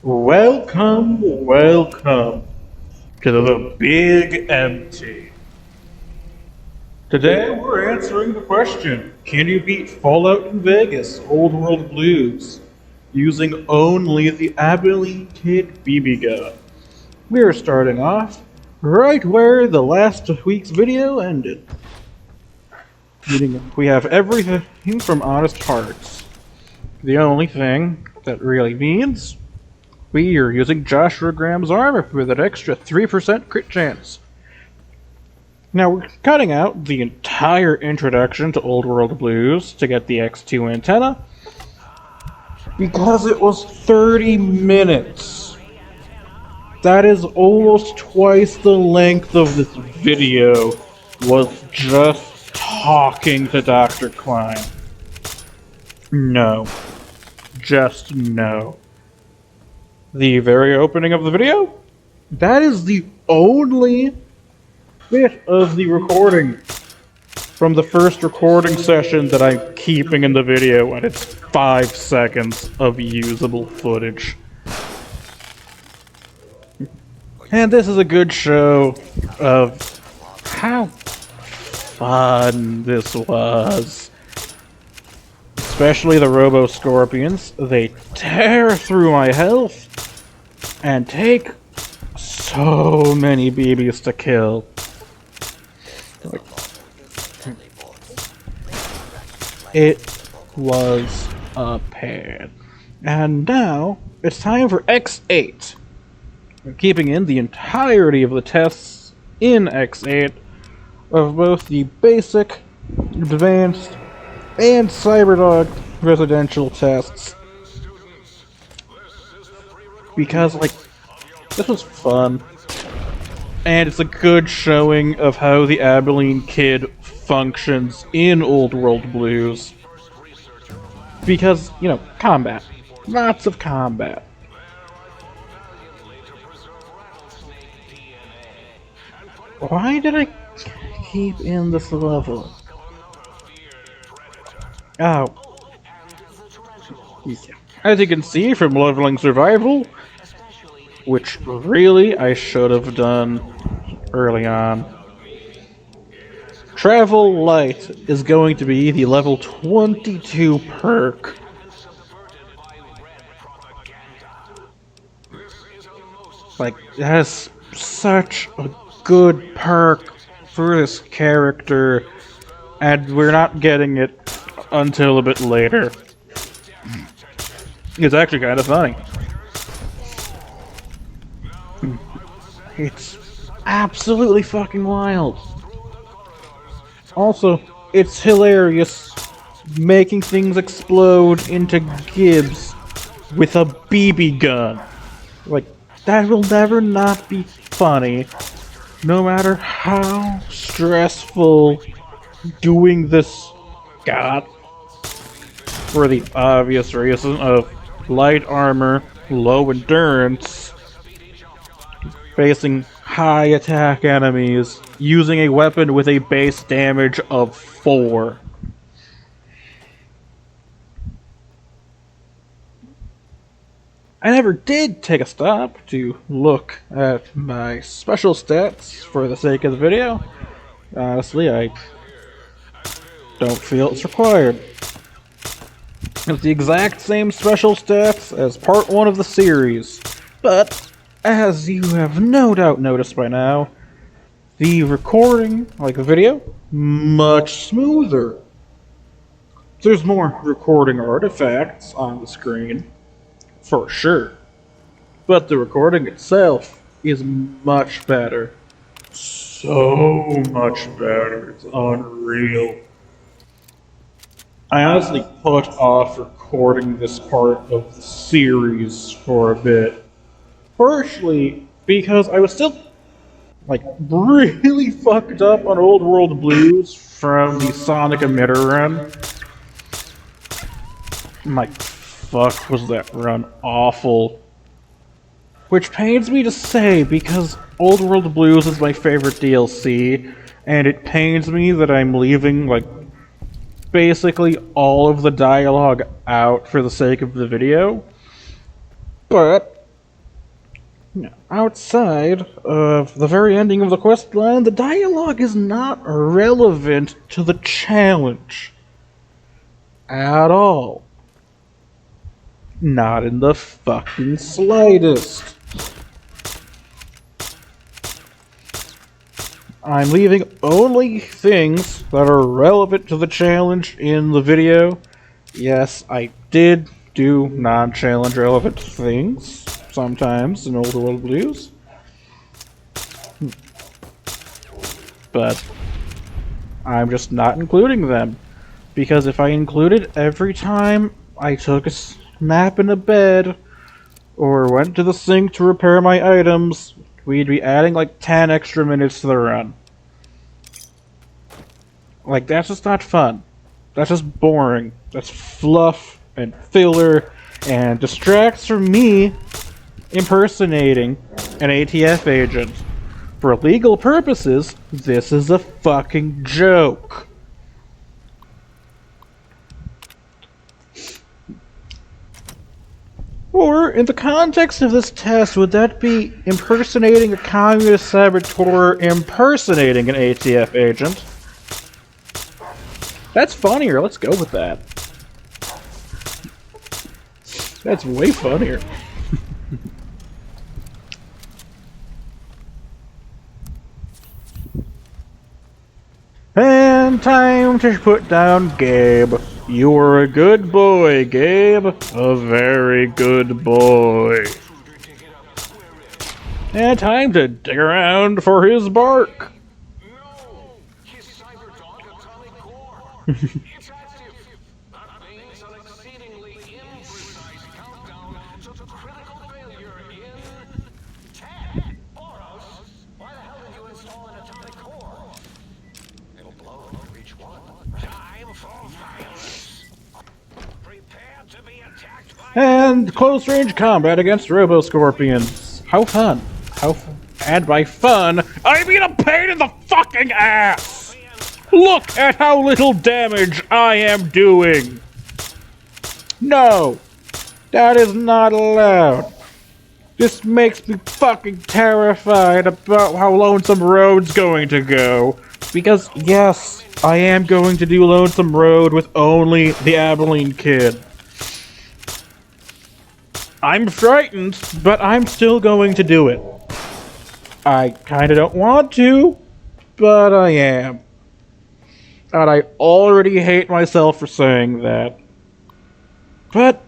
Welcome to the Big Empty. Today we're answering the question, can you beat Fallout in Vegas Old World Blues using only the Abeline Kid BB gun? We're starting off right where the last week's video ended. Meaning we have everything from Honest Hearts. The only thing that really means we are using Joshua Graham's armor with an extra 3% crit chance. Now we're cutting out the entire introduction to Old World Blues to get the X2 antenna because it was 30 minutes. That is almost twice the length of this video was just talking to Dr. Klein. No. Just no. The very opening of the video? That is the only bit of the recording from the first recording session that I'm keeping in the video, and it's 5 seconds of usable footage. And this is a good show of how fun this was. Especially the Robo-Scorpions. They tear through my health and take so many BBs to kill. It was a pain. And now it's time for X8. We're keeping in the entirety of the tests in X8 of both the basic, advanced, and Cyberdog residential tests. Because, this was fun. And it's a good showing of how the Abeline Kid functions in Old World Blues. Because, combat. Lots of combat. Why did I keep in this level? Oh. As you can see from leveling survival, which really I should have done early on, Travel Light is going to be the level 22 perk. It has such a good perk for this character, and we're not getting it until a bit later. It's actually kind of funny. It's absolutely fucking wild. Also, it's hilarious making things explode into Gibbs with a BB gun. That will never not be funny, no matter how stressful doing this got. For the obvious reason of light armor, low endurance, facing high attack enemies, using a weapon with a base damage of 4. I never did take a stop to look at my special stats for the sake of the video. Honestly, I don't feel it's required. It's the exact same special stats as part 1 of the series, but as you have no doubt noticed by now, the recording, like a video, much smoother. There's more recording artifacts on the screen, for sure, but the recording itself is much better. So much better, it's unreal. I honestly put off recording this part of the series for a bit. Partially because I was still, really fucked up on Old World Blues from the Sonic Emitter run. Fuck, was that run awful. Which pains me to say, because Old World Blues is my favorite DLC, and it pains me that I'm leaving, basically all of the dialogue out for the sake of the video. But Outside of the very ending of the quest line, the dialogue is not relevant to the challenge at all. Not in the fucking slightest. I'm leaving only things that are relevant to the challenge in the video. Yes, I did do non-challenge relevant things sometimes in Older World Blues. But I'm just not including them. Because if I included every time I took a nap in a bed or went to the sink to repair my items, we'd be adding like 10 extra minutes to the run. Like, that's just not fun. That's just boring. That's fluff and filler and distracts from me impersonating an ATF agent. For legal purposes, this is a fucking joke. Or, in the context of this test, would that be impersonating a communist saboteur impersonating an ATF agent? That's funnier, let's go with that. That's way funnier. And time to put down Gabe. You were a good boy, Gabe. A very good boy. And time to dig around for his bark. No! His cyber-dog atomic core! It's active! That means an exceedingly imprecise countdown to critical failure in 10. Boros, why the hell did you install an atomic core? It'll blow when you reach 1. Time for violence! Prepare to be attacked by... And close range combat against Robo-Scorpions. How fun. And by fun, I mean a pain in the fucking ass! Look at how little damage I am doing! No! That is not allowed. This makes me fucking terrified about how Lonesome Road's going to go. Because, yes, I am going to do Lonesome Road with only the Abeline kid. I'm frightened, but I'm still going to do it. I kinda don't want to, but I am. And I already hate myself for saying that. But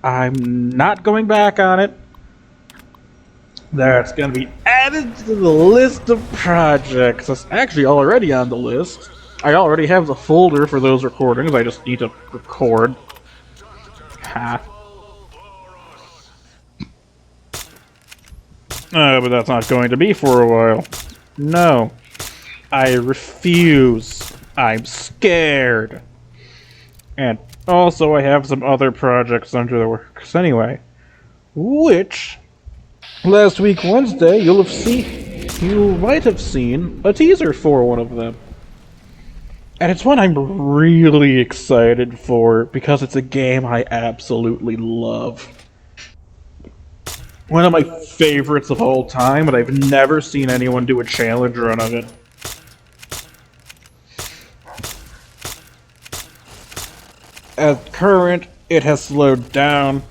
I'm not going back on it. That's gonna be added to the list of projects. It's actually already on the list. I already have the folder for those recordings, I just need to record. Ha. But that's not going to be for a while. No. I refuse. I'm scared. And also I have some other projects under the works anyway. Which, last week Wednesday, you might have seen a teaser for one of them. And it's one I'm really excited for because it's a game I absolutely love. One of my favorites of all time, but I've never seen anyone do a challenge run of it. At current, it has slowed down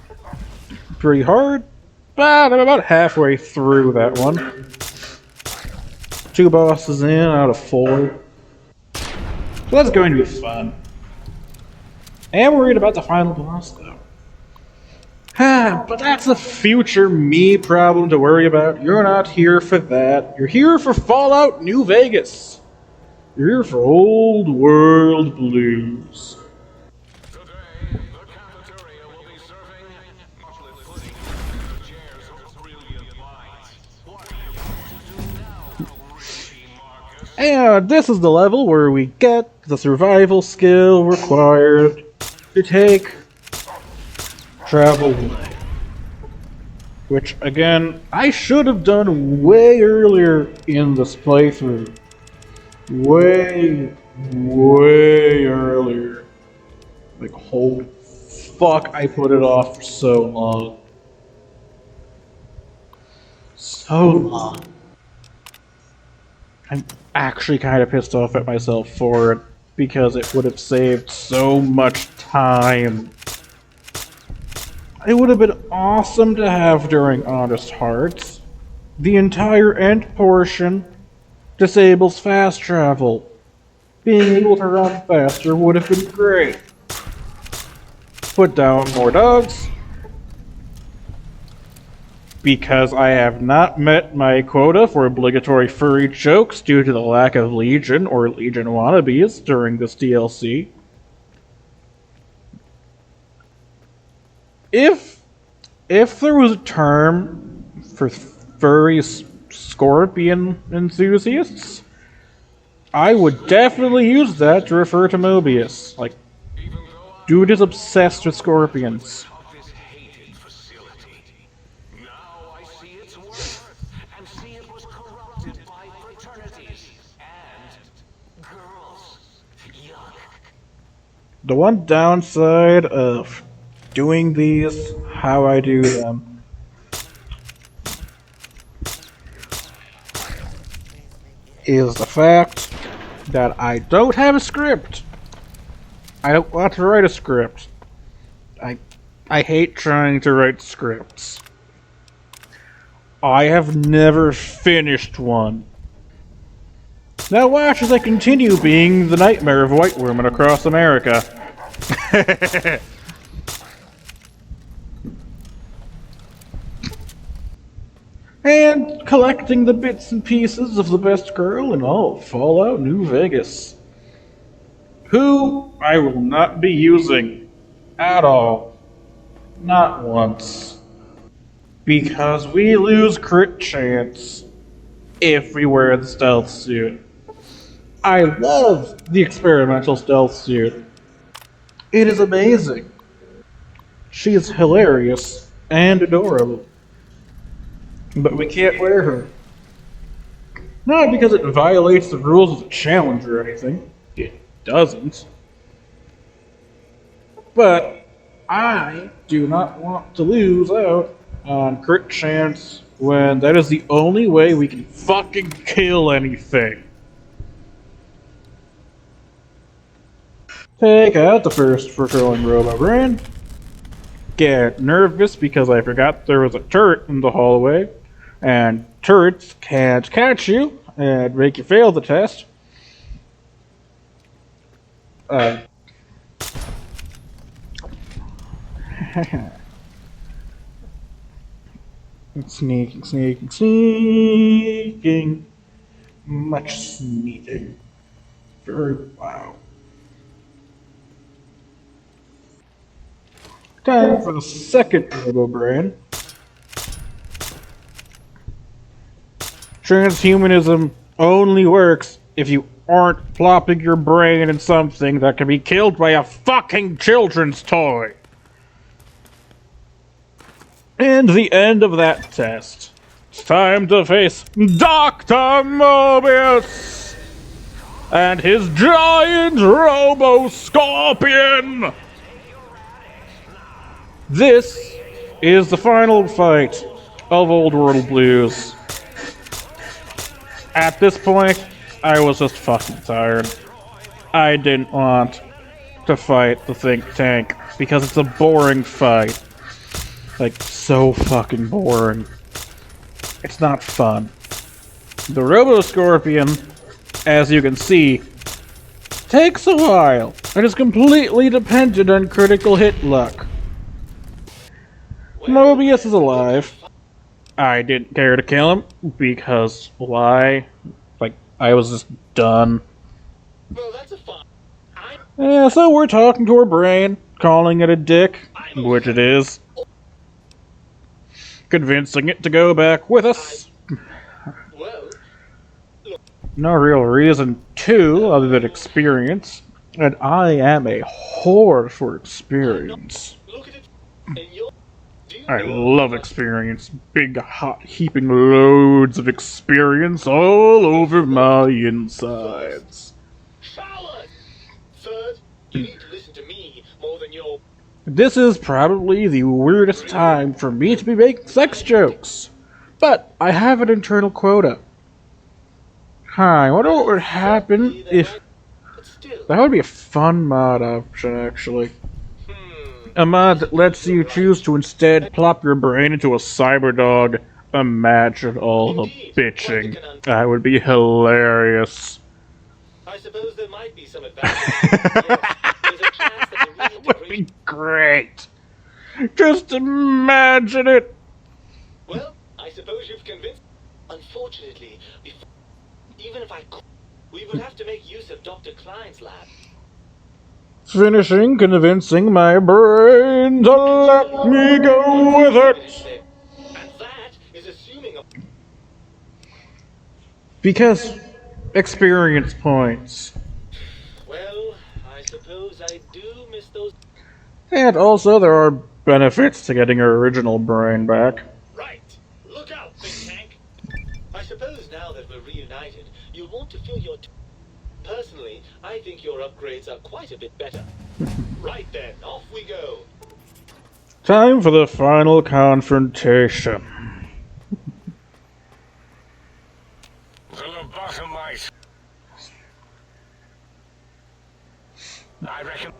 pretty hard, but I'm about halfway through that one. 2 bosses in out of 4. So that's going to be fun. I am worried about the final boss, though. But that's a future me problem to worry about. You're not here for that. You're here for Fallout New Vegas. You're here for Old World Blues. Today, the cafeteria will be serving chocolate pudding and the chairs of brilliant minds. What do you want to do now, Richie Marcus? And this is the level where we get the survival skill required to take Travel Away. Which, again, I should have done way earlier in this playthrough. Way earlier. Like, holy fuck, I put it off for so long. so long. I'm actually kind of pissed off at myself for it, because it would have saved so much time. It would have been awesome to have during Honest Hearts. The entire end portion disables fast travel. Being able to run faster would have been great. Put down more dogs. Because I have not met my quota for obligatory furry jokes due to the lack of Legion or Legion wannabes during this DLC. If there was a term for furry scorpion enthusiasts, I would definitely use that to refer to Mobius. Like, dude is obsessed with scorpions. Now I see its worth and see it was corrupted by fraternities and girls. Yuck. The one downside of doing these how I do them is the fact that I don't have a script. I don't want to write a script. I hate trying to write scripts. I have never finished one. Now watch as I continue being the nightmare of white women across America. And collecting the bits and pieces of the best girl in all of Fallout New Vegas. Who I will not be using at all. Not once. Because we lose crit chance if we wear the stealth suit. I love the experimental stealth suit. It is amazing. She is hilarious and adorable. But we can't wear her. Not because it violates the rules of the challenge or anything. It doesn't. But I do not want to lose out on crit chance when that is the only way we can fucking kill anything. Take out the first for throwing Robo-Brain. Get nervous because I forgot there was a turret in the hallway, and turrets can't catch you and make you fail the test. Sneaking, sneaking, sneaking. Much sneaking. Very wow. Time for the second Robo-Brain. Transhumanism only works if you aren't plopping your brain in something that can be killed by a fucking children's toy. And the end of that test. It's time to face Dr. Mobius and his giant Robo-Scorpion. This is the final fight of Old World Blues. At this point, I was just fucking tired. I didn't want to fight the think tank because it's a boring fight. Like, so fucking boring. It's not fun. The Robo-Scorpion, as you can see, takes a while and is completely dependent on critical hit luck. Mobius is alive. I didn't care to kill him because why? Like, I was just done. Well, that's a fun. Yeah, so we're talking to our brain, calling it a dick, which it is. Convincing it to go back with us. Well, No real reason to, other than experience. And I am a whore for experience. look at it. And you're. I love experience. Big, hot, heaping loads of experience all over my insides. Fallon! Third, you need to listen to me more than your. This is probably the weirdest time for me to be making sex jokes. But I have an internal quota. Hi, I wonder what would happen if... That would be a fun mod option, actually. A mod that lets you choose to instead plop your brain into a cyberdog. Imagine all the bitching. That would be hilarious. I suppose there might be some advantages. Yes, there's a chance that the That would reintegration... be great. Just imagine it. Well, I suppose you've convinced... Unfortunately, even if I could, we would have to make use of Dr. Klein's lab. Finishing convincing my brain to let me go with it. And that is assuming a... Because experience points. Well, I suppose I do miss those... And also there are benefits to getting your original brain back. Right! Look out, think tank! I suppose now that we're reunited, you'll want to fill your... Personally, I think your upgrades are quite a bit better. Right then, off we go. Time for the final confrontation. The lobotomite. I reckon.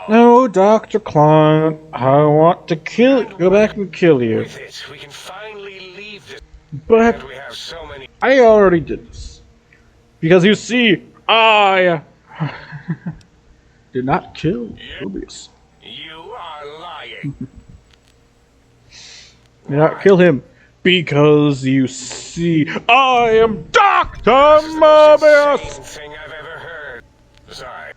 No, Dr. Klein, I want to go back and kill you. With it, we can finally leave this. But And we have so many. I already did this. Because you see, I did not kill Rubius. You are lying. Did not kill him. Because you see, I am Dr. Mobius! Insane thing I've ever heard. Sorry.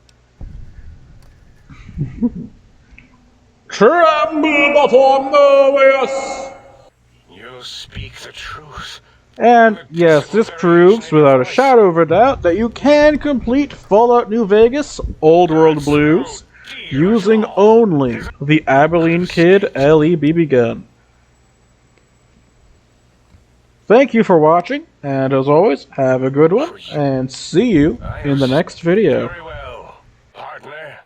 Tremble before Mobius! You speak the truth. And yes, this proves without a shadow of a doubt that you can complete Fallout New Vegas Old World Blues using only the Abeline Kid LE BB gun. Thank you for watching, and as always, have a good one, and see you in the next video. Very well, partner.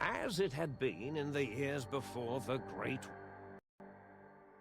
As it had been in the years before the Great